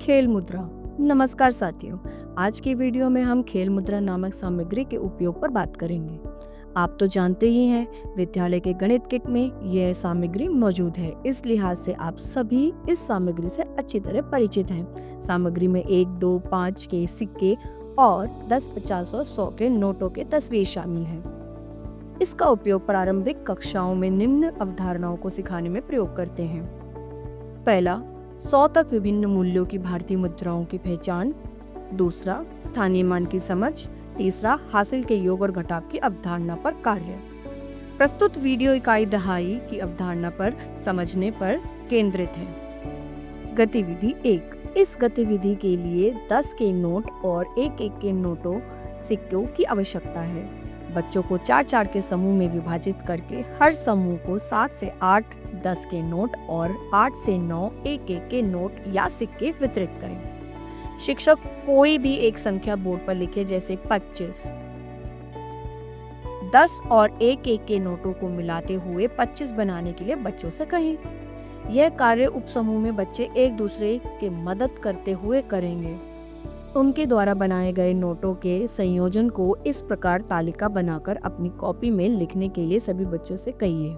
खेल मुद्रा। नमस्कार साथियों, आज की वीडियो में हम खेल मुद्रा नामक सामग्री के उपयोग पर बात करेंगे। आप तो जानते ही हैं, विद्यालय के गणित किट में यह सामग्री मौजूद है। इस लिहाज से आप सभी इस सामग्री से अच्छी तरह परिचित हैं। सामग्री में 1, 2, 5 के सिक्के और 10, 50 और 100 के नोटों के तस्वीर शामिल हैं। इसका उपयोग प्रारंभिक कक्षाओं में निम्न अवधारणाओं को सिखाने में प्रयोग करते हैं। पहला, 100 तक विभिन्न मूल्यों की भारतीय मुद्राओं की पहचान। दूसरा, स्थानीय मान की समझ। तीसरा, हासिल के योग और घटाव की अवधारणा पर कार्य। प्रस्तुत वीडियो इकाई दहाई की अवधारणा पर समझने पर केंद्रित है। गतिविधि 1। इस गतिविधि के लिए 10 के नोट और 1-1 के नोटों सिक्कों की आवश्यकता है। बच्चों को 4-4 के समूह में विभाजित करके हर समूह को 7 से 8 10 के नोट और 8 से 9 1-1 के नोट या सिक्के वितरित करें। शिक्षक कोई भी एक संख्या बोर्ड पर लिखे, जैसे 25। 10 और 1-1 के नोटों को मिलाते हुए 25 बनाने के लिए बच्चों से कहें। यह कार्य उपसमूह में बच्चे एक दूसरे की मदद करते हुए करेंगे। उनके द्वारा बनाए गए नोटों के संयोजन को इस प्रकार तालिका बनाकर अपनी कॉपी में लिखने के लिए सभी बच्चों से कहिए।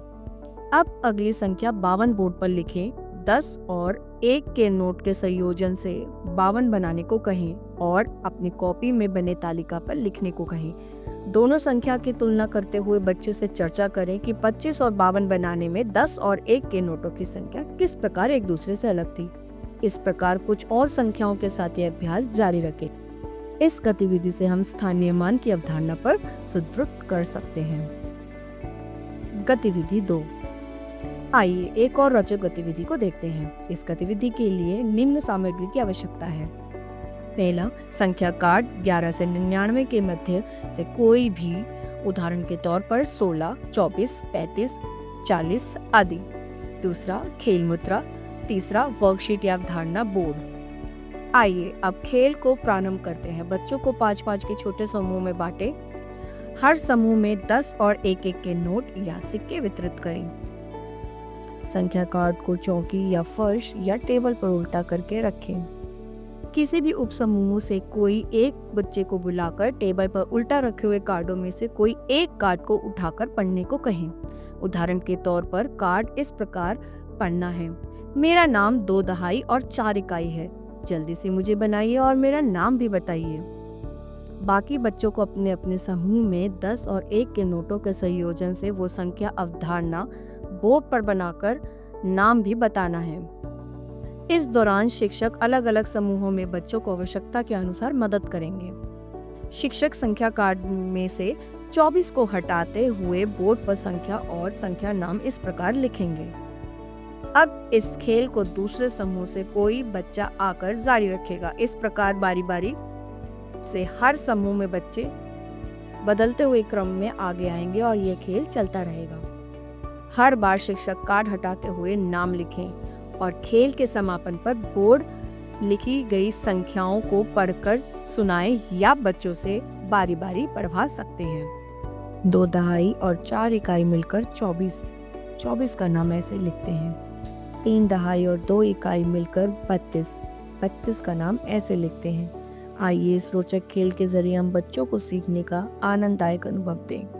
अब अगली संख्या 52 बोर्ड पर लिखें। 10 और 1 के नोट के संयोजन से 52 बनाने को कहें और अपनी कॉपी में बने तालिका पर लिखने को कहें। दोनों संख्या की तुलना करते हुए बच्चों से चर्चा करें कि 25 और 52 बनाने में 10 और 1 के नोटों की संख्या किस प्रकार एक दूसरे से अलग थी। इस प्रकार कुछ और संख्याओं के साथ यह अभ्यास जारी रखें। इस गतिविधि से हम स्थानीय मान की अवधारणा पर सुदृढ़ कर सकते हैं। गतिविधि 2। आइए एक और रोचक गतिविधि को देखते हैं। इस गतिविधि के लिए निम्न सामग्री की आवश्यकता है। पहला, संख्या कार्ड 11 से 99 के मध्य से कोई भी, उदाहरण के तौर पर 16, 24, 35, 40 आदि। दूसरा, खेल मुद्रा। तीसरा, वर्कशीट या अवधारणा बोर्ड। आइए अब खेल को प्रारंभ करते हैं। बच्चों को 5-5 के छोटे समूह में बांटें। हर समूह में 10 और 1-1 के नोट या सिक्के वितरित करें। संख्या कार्ड को चौकी या फर्श या टेबल पर उल्टा करके रखें। किसी भी उपसमूह से कोई एक बच्चे को बुलाकर टेबल पर उल्टा रखे हुए कार्डों में से कोई एक कार्ड को उठाकर पढ़ने को कहें। उदाहरण के तौर पर कार्ड इस प्रकार पढ़ना है: मेरा नाम 2 दहाई और 4 इकाई है। जल्दी से मुझे बनाइए और मेरा नाम भी बताइए। बाकी बच्चों को अपने अपने समूह में 10 और 1 के नोटों के संयोजन से वो संख्या अवधारणा बोर्ड पर बनाकर नाम भी बताना है। इस दौरान शिक्षक अलग अलग समूहों में बच्चों को आवश्यकता के अनुसार मदद करेंगे। शिक्षक संख्या कार्ड में से 24 को हटाते हुए बोर्ड पर संख्या और संख्या नाम इस प्रकार लिखेंगे। अब इस खेल को दूसरे समूह से कोई बच्चा आकर जारी रखेगा। इस प्रकार बारी बारी से हर समूह में बच्चे बदलते हुए क्रम में आगे आएंगे और यह खेल चलता रहेगा। हर बार शिक्षक कार्ड हटाते हुए नाम लिखें और खेल के समापन पर बोर्ड लिखी गई संख्याओं को पढ़कर सुनाएं या बच्चों से बारी बारी पढ़वा सकते हैं। 2 दहाई और 4 इकाई मिलकर 24। 24 का नाम ऐसे लिखते हैं। 3 दहाई और 2 इकाई मिलकर 32। 32 का नाम ऐसे लिखते हैं। आइए इस रोचक खेल के जरिए हम बच्चों को सीखने का आनंददायक अनुभव दें।